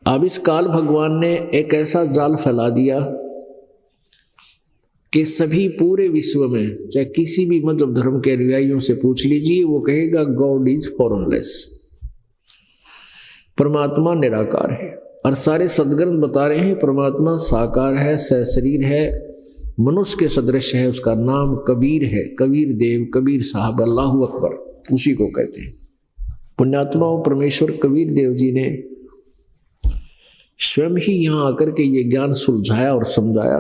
अब इस काल भगवान ने एक ऐसा जाल फैला दिया कि सभी पूरे विश्व में, चाहे किसी भी मजहब धर्म के अनुयायियों से पूछ लीजिए, वो कहेगा गॉड इज फॉर्मलेस, परमात्मा निराकार है। और सारे सदग्रंथ बता रहे हैं परमात्मा साकार है, सशरीर है, मनुष्य के सदृश है। उसका नाम कबीर है, कबीर देव, कबीर साहब, अल्लाहू अकबर, उसी को कहते हैं। पुण्यात्माओं, परमेश्वर कबीर देव जी ने स्वयं ही यहां आकर के ये ज्ञान सुलझाया और समझाया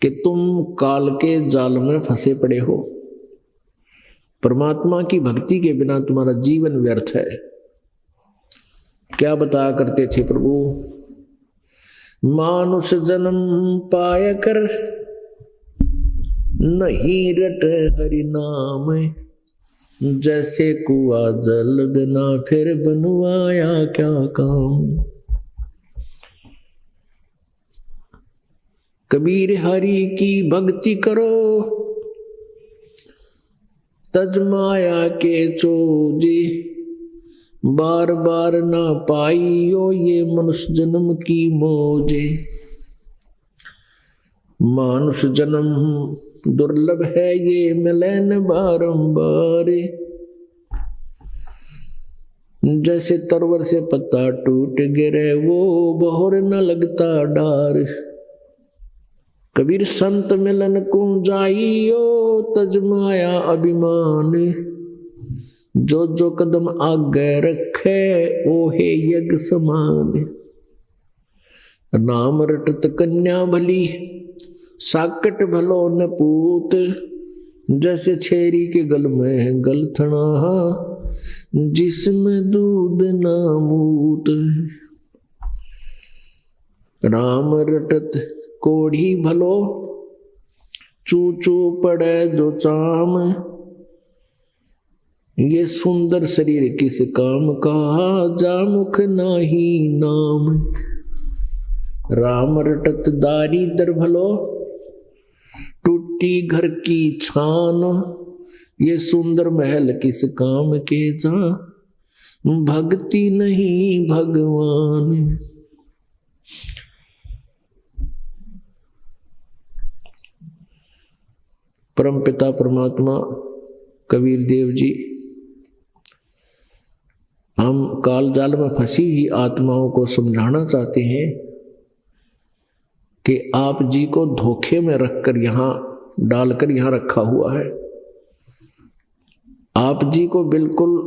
कि तुम काल के जाल में फंसे पड़े हो। परमात्मा की भक्ति के बिना तुम्हारा जीवन व्यर्थ है। क्या बताया करते थे प्रभु? मानुष जन्म पाय कर नहीं रट हरि नाम, जैसे कुआ जल बिना फिर बनवाया क्या काम। कबीर हरि की भक्ति करो, तज माया के चोजे, बार बार ना पाइयो ये मनुष्य जन्म की मौजे। मानुष जन्म दुर्लभ है ये मिले न बारंबार, जैसे तरवर से पत्ता टूट गिरे वो बहोर न लगता डार। कबीर संत मिलन को जाइयो, तज माया अभिमान, जो जो कदम आगे रखे ओहे यज्ञ समान। नाम रटत कन्या भली, साकट भलो न पूत, जैसे छेरी के गल में गलथना, जिसमें दूध ना मूत। राम रटत कोढ़ी भलो, चू चू पड़े जो चाम, ये सुंदर शरीर किस काम का, जा मुख नाही नाम। राम रटत दारी दर भलो, टूटी घर की छान, ये सुंदर महल किस काम के, जा भक्ति नहीं भगवान। परमपिता परमात्मा कबीर देव जी हम काल जाल में फंसी हुई आत्माओं को समझाना चाहते हैं कि आप जी को धोखे में रखकर यहां डालकर यहां रखा हुआ है। आप जी को बिल्कुल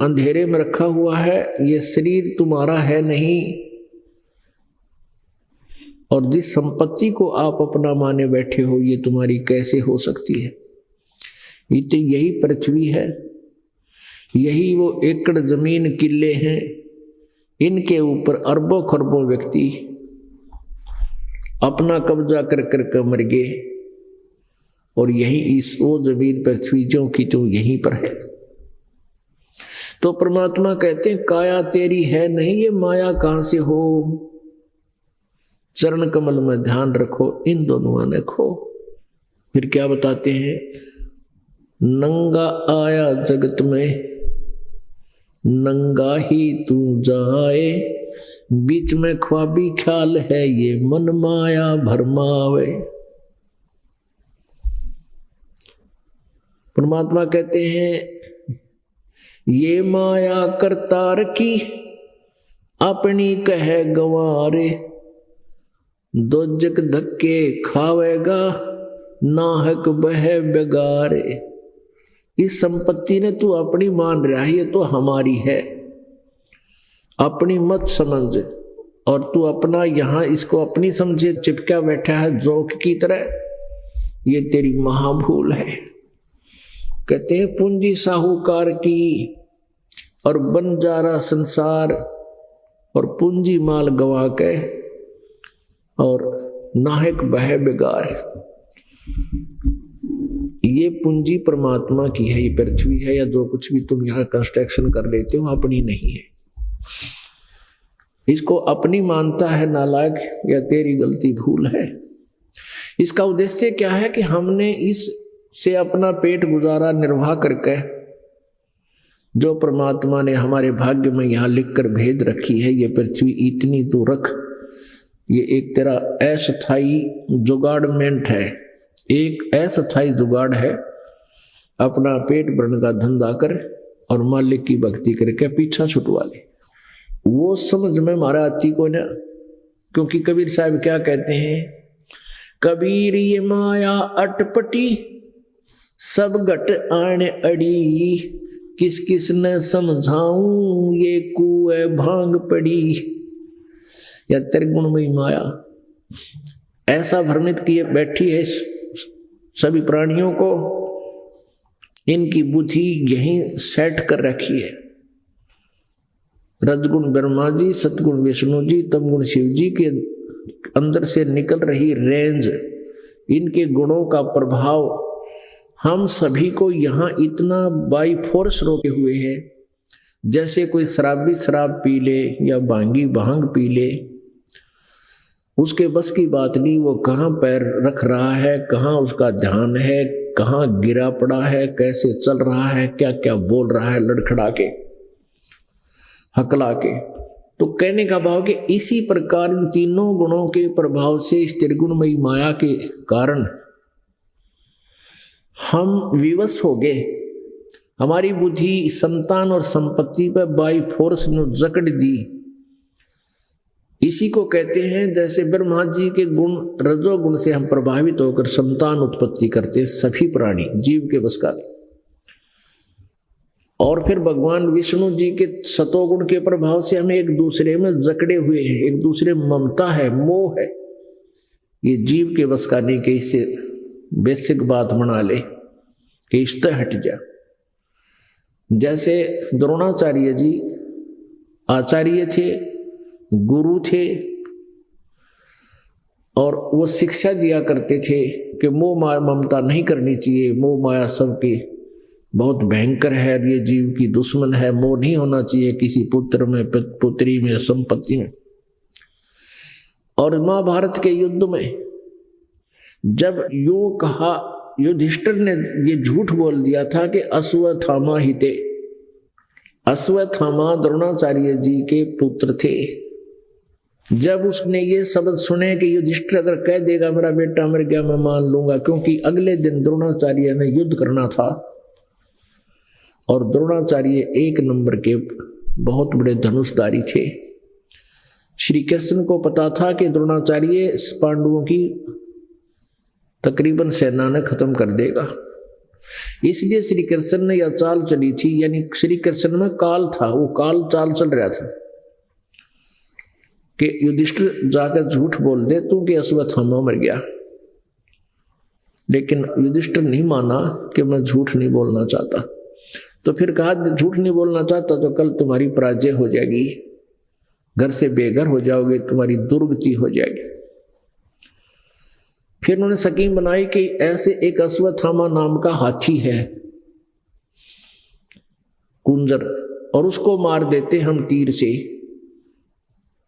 अंधेरे में रखा हुआ है। ये शरीर तुम्हारा है नहीं, और जिस संपत्ति को आप अपना माने बैठे हो ये तुम्हारी कैसे हो सकती है? ये तो यही पृथ्वी है, यही वो एकड़ जमीन किले हैं, इनके ऊपर अरबों खरबों व्यक्ति अपना कब्जा कर कर मर गए, और यही इस वो जमीन पृथ्वी जो की तो यहीं पर है। तो परमात्मा कहते हैं काया तेरी है नहीं, ये माया कहां से हो? चरण कमल में ध्यान रखो, इन दोनों ने खो। फिर क्या बताते हैं? नंगा आया जगत में, नंगा ही तू जाए, बीच में ख्वाबी ख्याल है ये मन माया भरमावे। परमात्मा कहते हैं ये माया करतार की, अपनी कहे गंवारे, दोजक धक्के खावेगा, नाहक बह बेगारे। इस संपत्ति ने तू अपनी मान रहा है, ये तो हमारी है, अपनी मत समझ, और तू अपना यहां इसको अपनी समझे चिपका बैठा है जोक की तरह, ये तेरी महाभूल है। कहते हैं पूंजी साहूकार की और बंजारा संसार, और पूंजी माल गवा के और नाहक बह बेगार। ये पूंजी परमात्मा की है, ये पृथ्वी है या जो कुछ भी तुम यहां कंस्ट्रक्शन कर लेते हो अपनी नहीं है। इसको अपनी मानता है नालायक, या तेरी गलती भूल है। इसका उद्देश्य क्या है कि हमने इस से अपना पेट गुजारा निर्वाह करके जो परमात्मा ने हमारे भाग्य में यहाँ लिखकर भेज रखी है, ये पृथ्वी इतनी तू रख, ये एक तेरा अस्थाई जुगाड़मेंट है, एक अस्थाई जुगाड़ है। अपना पेट भरने का धंधा कर और मालिक की भक्ति करके पीछा छुटवा ले। वो समझ में हमारा आती को ना, क्योंकि कबीर साहब क्या कहते हैं, कबीर ये माया अटपटी सब घट आने अड़ी, किस किस न समझाऊं ये कुए भांग पड़ी। या त्रिगुणमयी माया ऐसा भ्रमित किए बैठी है सभी प्राणियों को, इनकी बुद्धि यहीं सेट कर रखी है। रजगुण ब्रह्मा जी, सतगुण विष्णु जी, तमगुण शिव जी के अंदर से निकल रही रेंज, इनके गुणों का प्रभाव हम सभी को यहाँ इतना बाई फोर्स रोके हुए है। जैसे कोई शराबी शराब पी ले या भांगी भांग पी ले, उसके बस की बात नहीं, वो कहाँ पैर रख रहा है, कहाँ उसका ध्यान है, कहाँ गिरा पड़ा है, कैसे चल रहा है, क्या क्या बोल रहा है लड़खड़ा के हकला के। तो कहने का भाव कि इसी प्रकार इन तीनों गुणों के प्रभाव से इस त्रिगुणमयी माया के कारण हम विवश हो गए। हमारी बुद्धि संतान और संपत्ति पर बाई फोर्स ने जकड़ दी। इसी को कहते हैं जैसे ब्रह्मा जी के गुण रजोगुण से हम प्रभावित होकर संतान उत्पत्ति करते, सभी प्राणी जीव के बस का नहीं। और फिर भगवान विष्णु जी के सतोगुण के प्रभाव से हमें एक दूसरे में जकड़े हुए हैं, एक दूसरे में ममता है, मोह है। ये जीव के बस का नहीं कि इससे बेसिक बात बना ले कि इश्ते हट जा। जैसे द्रोणाचार्य जी आचार्य थे, गुरु थे, और वो शिक्षा दिया करते थे कि मोह माया ममता नहीं करनी चाहिए, मोह माया सबकी बहुत भयंकर है, ये जीव की दुश्मन है, मोह नहीं होना चाहिए किसी पुत्र में, पुत्री में, संपत्ति में। और महाभारत के युद्ध में जब यूं कहा, युधिष्ठिर ने ये झूठ बोल दिया था कि अश्वत्थामा हिते, अश्वत्थामा द्रोणाचार्य जी के पुत्र थे। जब उसने ये शब्द सुने कि युधिष्ठिर अगर कह देगा मेरा बेटा मर गया, मैं मान लूंगा, क्योंकि अगले दिन द्रोणाचार्य ने युद्ध करना था और द्रोणाचार्य एक नंबर के बहुत बड़े धनुषधारी थे। श्री कृष्ण को पता था कि द्रोणाचार्य पांडवों की तकरीबन सेना ने खत्म कर देगा, इसलिए श्री कृष्ण ने यह चाल चली थी, यानी श्री कृष्ण में काल था, वो काल चाल चल रहा था कि युधिष्ठिर जाकर झूठ बोल दे तू कि अश्वत्थामा मर गया। लेकिन युधिष्ठिर नहीं माना कि मैं झूठ नहीं बोलना चाहता। तो फिर कहा झूठ नहीं बोलना चाहता तो कल तुम्हारी पराजय हो जाएगी, घर से बेघर हो जाओगे, तुम्हारी दुर्गति हो जाएगी। फिर उन्होंने स्कीम बनाई कि ऐसे एक अश्वत्थामा नाम का हाथी है कुंजर, और उसको मार देते हम तीर से।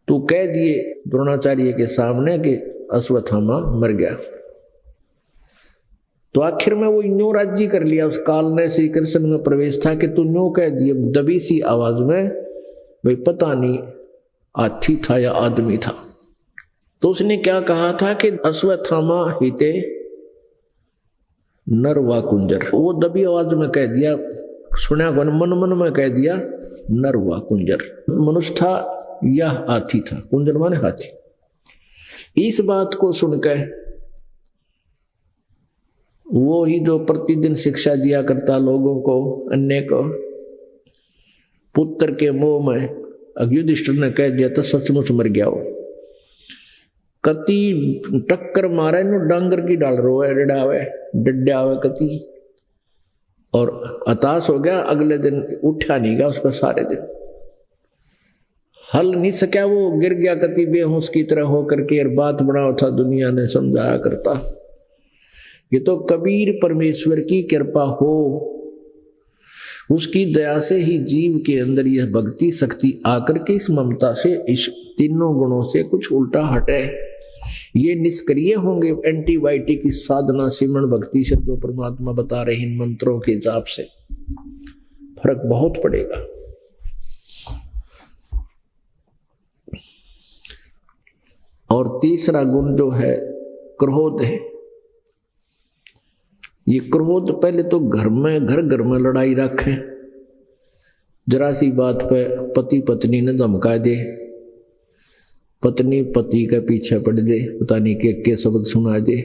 तो कह दिए द्रोणाचार्य के सामने कि अश्वत्थामा मर गया। तो आखिर में वो न्यू राज्य कर लिया, उस काल ने श्री कृष्ण में प्रवेश था कि तू न्यू कह दिए दबी सी आवाज में, भाई पता नहीं हाथी था या आदमी था। तो उसने क्या कहा था कि अश्वत्थामा हिते नर वा कुंजर, वो दबी आवाज में कह दिया, सुना मन मन में कह दिया नर वा कुंजर। मनुष्य था या हाथी था, कुंजर माने हाथी। इस बात को सुनकर वो ही जो प्रतिदिन शिक्षा दिया करता लोगों को, अन्य को, पुत्र के मोह में युधिष्ठिर ने कह दिया तो सचमुच मर गया हो। कति टक्कर मारे नु डांगर की डाल रोए डडावे डड्डावे कति, और हताश हो गया। अगले दिन उठा नहीं गया उस पर, सारे दिन हल नहीं सका, वो गिर गया कति बेहोश की तरह होकर के। और बात बड़ा था, दुनिया ने समझाया करता। ये तो कबीर परमेश्वर की कृपा हो, उसकी दया से ही जीव के अंदर यह भक्ति शक्ति आकर के इस ममता से, इस तीनों गुणों से कुछ उल्टा हटे। ये निष्क्रिय होंगे एंटीबायोटिक की साधना सिमरण भक्ति से, जो परमात्मा बता रहे इन मंत्रों के जाप से फर्क बहुत पड़ेगा। और तीसरा गुण जो है क्रोध है। ये क्रोध पहले तो घर में लड़ाई रखे, जरा सी बात पे पति पत्नी ने धमका दे, पत्नी पति के पीछे पड़ दे, पता नहीं के शब्द सुना दे।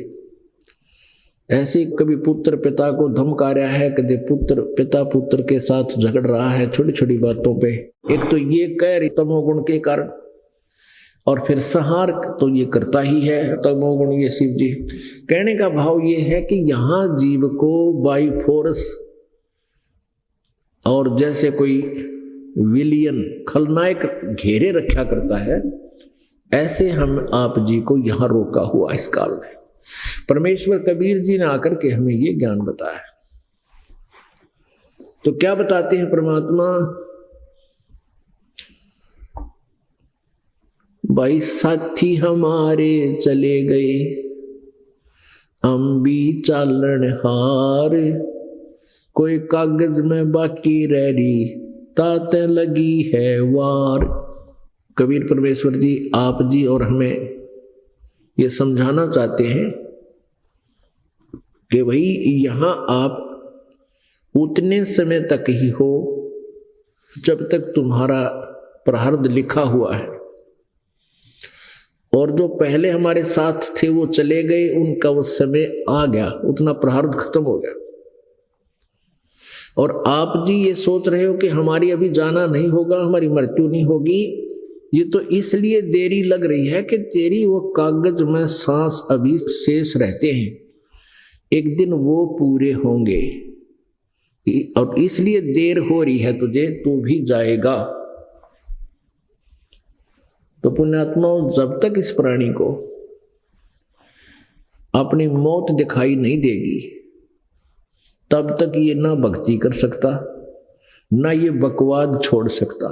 ऐसे कभी पुत्र पिता को धमका रहा है, कभी पिता पुत्र के साथ झगड़ रहा है छोटी छोटी बातों पे। एक तो ये कह रही तमोगुण के कारण, और फिर संहार तो ये करता ही है तमोगुण। ये शिव जी कहने का भाव ये है कि यहां जीव को बाई फोर्स और जैसे कोई विलियन खलनायक घेरे रखा करता है, ऐसे हम आप जी को यहां रोका हुआ इस काल में। परमेश्वर कबीर जी ने आकर के हमें ये ज्ञान बताया। तो क्या बताते हैं परमात्मा? भाई साथी हमारे चले गए, हम भी चालन हार, कोई कागज में बाकी रह रही, ताते लगी है वार। कबीर परमेश्वर जी आप जी और हमें ये समझाना चाहते हैं कि भाई यहां आप उतने समय तक ही हो जब तक तुम्हारा प्रारब्ध लिखा हुआ है, और जो पहले हमारे साथ थे वो चले गए, उनका वो समय आ गया, उतना प्रारब्ध खत्म हो गया। और आप जी ये सोच रहे हो कि हमारी अभी जाना नहीं होगा, हमारी मृत्यु नहीं होगी, ये तो इसलिए देरी लग रही है कि तेरी वो कागज में सांस अभी शेष रहते हैं, एक दिन वो पूरे होंगे, और इसलिए देर हो रही है तुझे, तू भी जाएगा। तो पुण्यात्माओं, जब तक इस प्राणी को अपनी मौत दिखाई नहीं देगी, तब तक ये ना भक्ति कर सकता, ना ये बकवाद छोड़ सकता।